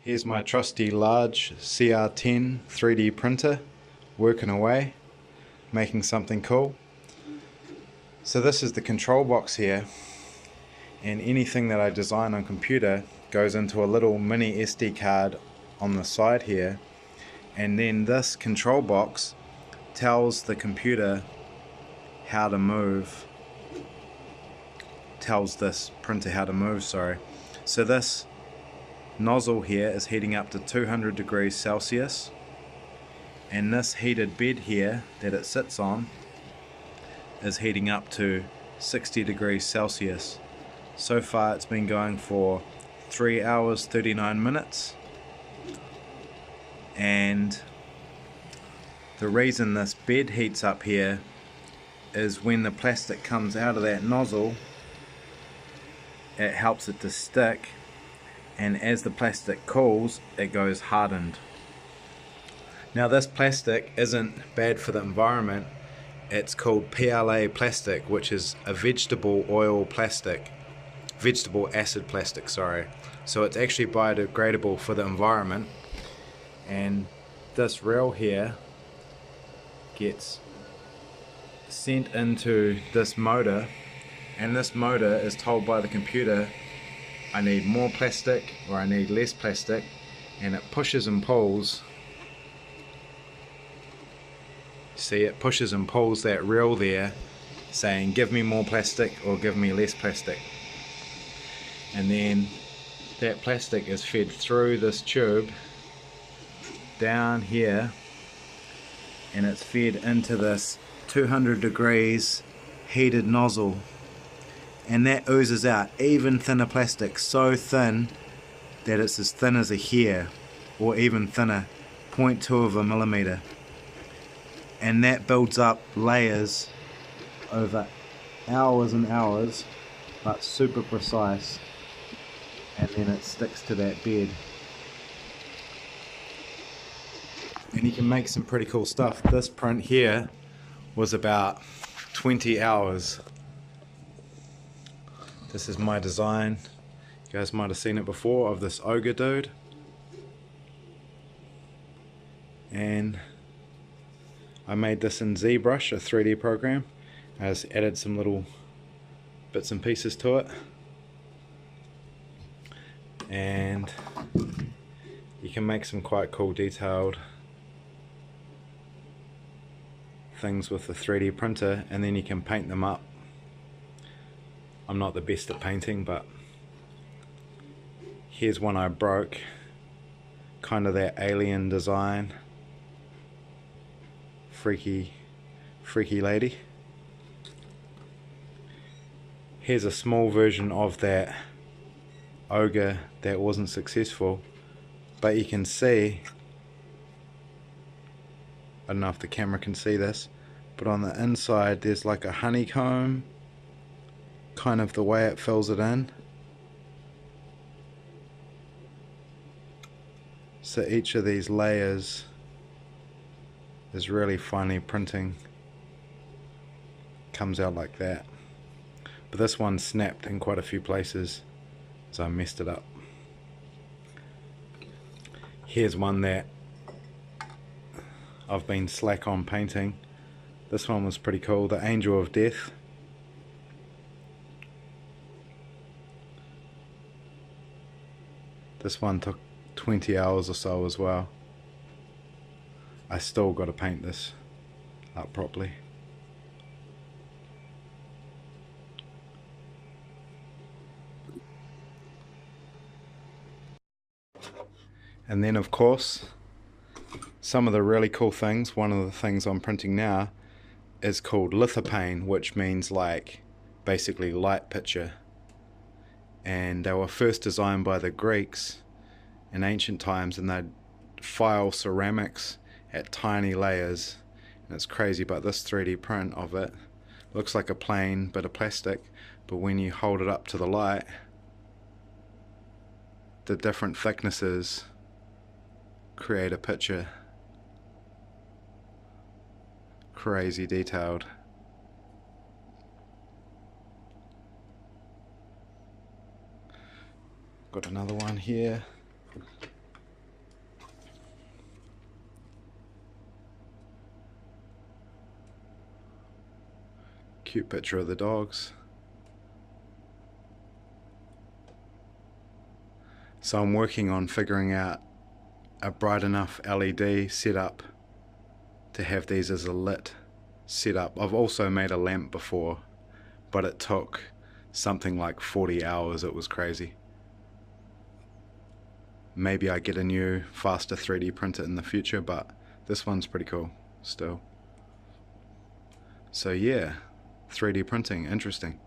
Here's my trusty large CR10 3D printer working away, making something cool. So this is the control box here, and anything that I design on computer goes into a little mini SD card on the side here, and then this control box tells the computer how to move, tells this printer how to move, sorry. So this nozzle here is heating up to 200 degrees Celsius, and this heated bed here that it sits on is heating up to 60 degrees Celsius. So far it's been going for 3 hours 39 minutes, and the reason this bed heats up here is when the plastic comes out of that nozzle, it helps it to stick, and as the plastic cools it goes hardened. Now this plastic isn't bad for the environment. It's called PLA plastic, which is a vegetable oil plastic, vegetable acid plastic, sorry. So it's actually biodegradable for the environment, and this rail here gets sent into this motor, and this motor is told by the computer I need more plastic or I need less plastic, and it pushes and pulls. See, it pushes and pulls that reel there saying give me more plastic or give me less plastic, and then that plastic is fed through this tube down here, and it's fed into this 200 degrees heated nozzle, and that oozes out even thinner plastic, so thin that it's as thin as a hair, or even thinner, 0.2 of a millimeter, and that builds up layers over hours and hours, but super precise, and then it sticks to that bed. And you can make some pretty cool stuff. This print here was about 20 hours. This is my design. You guys might have seen it before, of this ogre dude. And I made this in ZBrush, a 3D program. I just added some little bits and pieces to it. And you can make some quite cool detailed things with the 3D printer, and then you can paint them up. I'm not the best at painting, but here's one I broke, kind of that alien design, freaky lady. Here's a small version of that ogre that wasn't successful, but you can see, I don't know if the camera can see this, but on the inside there's like a honeycomb, kind of the way it fills it in. So each of these layers is really finely printing, comes out like that. But this one snapped in quite a few places, so I messed it up. Here's one that I've been slack on painting. This one was pretty cool, the Angel of Death. This one took 20 hours or so as well. I still got to paint this up properly. And then of course, some of the really cool things, one of the things I'm printing now is called lithopane, which means like basically light picture. And they were first designed by the Greeks in ancient times, and they'd file ceramics at tiny layers, and it's crazy. But this 3D print of it looks like a plain bit of plastic, but when you hold it up to the light, the different thicknesses create a picture. Crazy detailed. Got another one here. Cute picture of the dogs. So I'm working on figuring out a bright enough LED setup to have these as a lit setup. I've also made a lamp before, but it took something like 40 hours. It was crazy. Maybe I get a new faster 3D printer in the future, but this one's pretty cool still. So yeah, 3D printing, interesting.